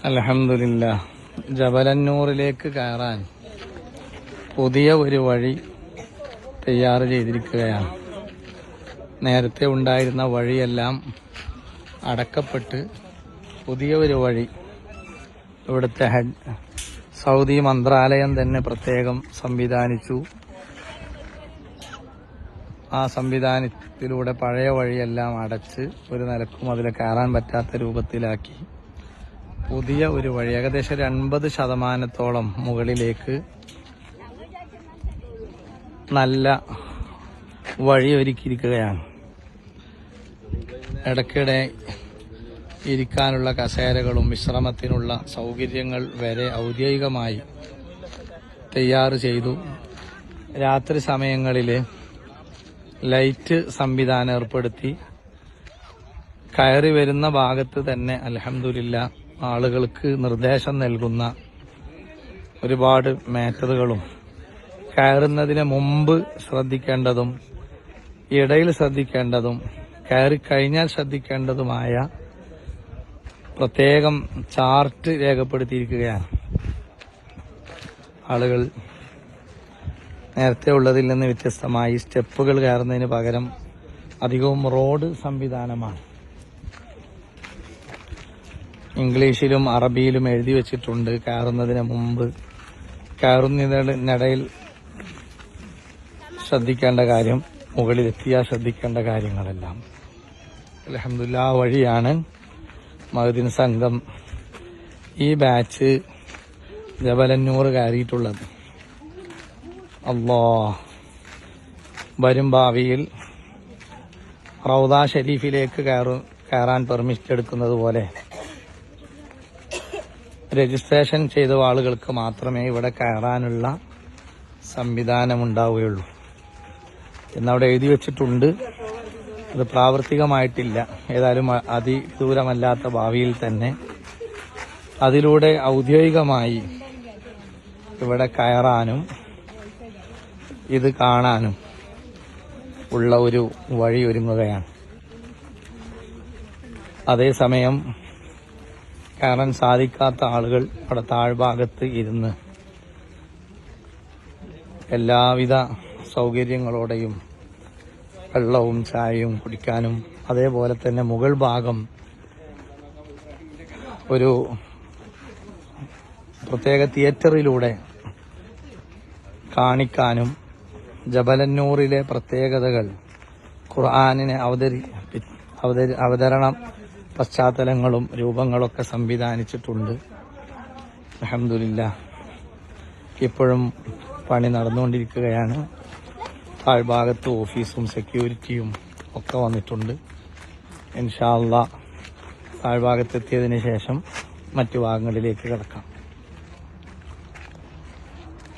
അൽഹംദുലില്ലാഹ്. ജബലന്നൂറിലേക്ക് കയറാൻ പുതിയ ഒരു വഴി തയ്യാറ് ചെയ്തിരിക്കുകയാണ്. നേരത്തെ ഉണ്ടായിരുന്ന വഴിയെല്ലാം അടക്കപ്പെട്ട് പുതിയ ഒരു വഴി ഇവിടുത്തെ സൗദി മന്ത്രാലയം തന്നെ പ്രത്യേകം സംവിധാനിച്ചു. ആ സംവിധാനത്തിലൂടെ പഴയ വഴിയെല്ലാം അടച്ച് ഒരു നിലക്കും അതിൽ കയറാൻ പറ്റാത്ത രൂപത്തിലാക്കി പുതിയ ഒരു വഴി ഏകദേശം 80% മുകളിലേക്ക് നല്ല വഴി ഒരുക്കിയിരിക്കുകയാണ്. ഇടയ്ക്കിടെ ഇരിക്കാനുള്ള കസേരകളും വിശ്രമത്തിനുള്ള സൗകര്യങ്ങൾ വരെ ഔദ്യോഗികമായി തയ്യാറ് ചെയ്തു. രാത്രി സമയങ്ങളിൽ ലൈറ്റ് സംവിധാനം ഏർപ്പെടുത്തി കയറി വരുന്ന ഭാഗത്ത് തന്നെ അൽഹംദുലില്ലാഹ് ആളുകൾക്ക് നിർദ്ദേശം നൽകുന്ന ഒരുപാട് മാറ്ററുകളും കയറുന്നതിന് മുമ്പ് ശ്രദ്ധിക്കേണ്ടതും ഇടയിൽ ശ്രദ്ധിക്കേണ്ടതും കയറി കഴിഞ്ഞാൽ ശ്രദ്ധിക്കേണ്ടതുമായ പ്രത്യേകം ചാർട്ട് രേഖപ്പെടുത്തിയിരിക്കുകയാണ്. ആളുകൾ നേരത്തെ ഉള്ളതിൽ നിന്ന് വ്യത്യസ്തമായി സ്റ്റെപ്പുകൾ കയറുന്നതിന് പകരം അധികവും റോഡ് സംവിധാനമാണ്. ഇംഗ്ലീഷിലും അറബിയിലും എഴുതി വെച്ചിട്ടുണ്ട് കയറുന്നതിന് മുമ്പ്, കയറുന്നതിനിടയിൽ ശ്രദ്ധിക്കേണ്ട കാര്യം, മുകളിലെത്തിയാൽ ശ്രദ്ധിക്കേണ്ട കാര്യങ്ങളെല്ലാം. അൽഹംദുലില്ലാഹ് ആ വഴിയാണ് മഅ്ദിൻ സംഘം ഈ ബാച്ച് ജബലന്നൂർ കയറിയിട്ടുള്ളത്. വരും ഭാവിയിൽ റൗദ ഷരീഫിലേക്ക് കയറാൻ പെർമിറ്റ് എടുക്കുന്നത് പോലെ രജിസ്ട്രേഷൻ ചെയ്ത ആളുകൾക്ക് മാത്രമേ ഇവിടെ കയറാനുള്ള സംവിധാനമുണ്ടാവുകയുള്ളൂ എന്നവിടെ എഴുതി വെച്ചിട്ടുണ്ട്. അത് പ്രാവർത്തികമായിട്ടില്ല. ഏതായാലും അതിദൂരമല്ലാത്ത ഭാവിയിൽ തന്നെ അതിലൂടെ ഔദ്യോഗികമായി ഇവിടെ കയറാനും ഇത് കാണാനും ഉള്ള ഒരു വഴി ഒരുങ്ങുകയാണ്. അതേസമയം കയറാൻ സാധിക്കാത്ത ആളുകൾ അവിടെ താഴ്ഭാഗത്ത് ഇരുന്ന് എല്ലാവിധ സൗകര്യങ്ങളോടെയും വെള്ളവും ചായയും കുടിക്കാനും അതേപോലെ തന്നെ മുകൾ ഭാഗം ഒരു പ്രത്യേക തിയേറ്ററിലൂടെ കാണിക്കാനും ജബലന്നൂറിലെ പ്രത്യേകതകൾ ഖുർആനിനെ അവതരണ പശ്ചാത്തലങ്ങളും രൂപങ്ങളൊക്കെ സംവിധാനിച്ചിട്ടുണ്ട്. അൽഹംദുലില്ലാഹ് ഇപ്പോഴും പണി നടന്നുകൊണ്ടിരിക്കുകയാണ്. താഴ്ഭാഗത്ത് ഓഫീസും സെക്യൂരിറ്റിയും ഒക്കെ വന്നിട്ടുണ്ട്. ഇൻഷാ അല്ലാഹ് താഴ്ഭാഗത്തെത്തിയതിന് ശേഷം മറ്റു ഭാഗങ്ങളിലേക്ക് കിടക്കാം.